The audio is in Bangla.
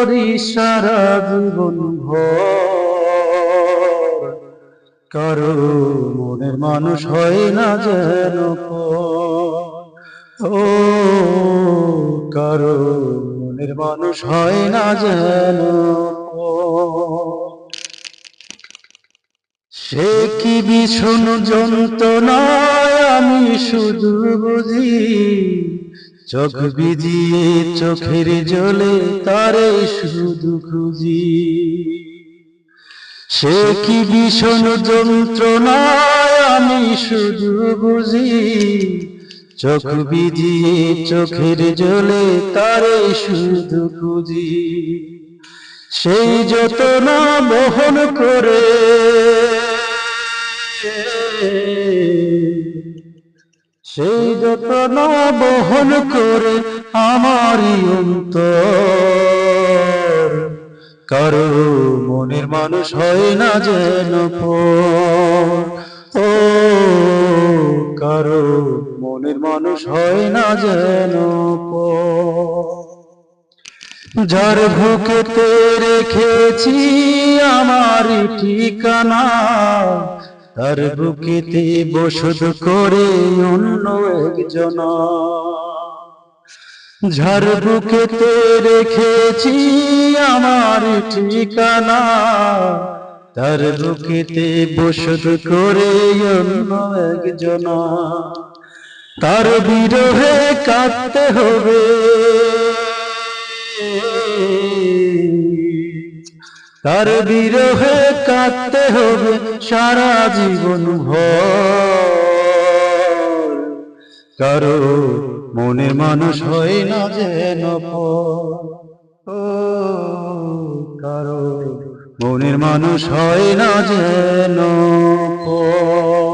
করি সারা জীবন ভর, কারো মনের মানুষ হয় না যেন পর। ও কারো মনের মানুষ হয় না যেন পর। সে কি ভীষণ যন্ত্রণায় আমি শুধু বুঝি, চোখ ভিজিয়ে চোখের জলে তারে শুধু খুঁজি। সে কি ভীষণ যন্ত্রণায় আমি শুধু বুঝি, চোখ ভিজিয়ে চোখের জলে তারে শুধু খুঁজি। সেই যতনা বহন করে, সেই যতনা বহন করে আমারই অন্তর, কারো মনের মানুষ হয় না যেন পর। ও কারো মনের মানুষ হয় না যেন পর। যার বুকেতে রেখেছি আমার ঠিকানা, তার বুকেতে বসত করে অন্য একজনা। যার বুকেতে রেখেছি আমার ঠিকানা, তার বুকেতে বসত করে অন্য একজনা। তার বিরহে কাঁদতে হবে, তার বিরহে কাঁদতে হবে সারা জীবন ভর, কারো মনের মানুষ হয় না যেন পর। ও কারো মনের মানুষ হয় না যেন পর।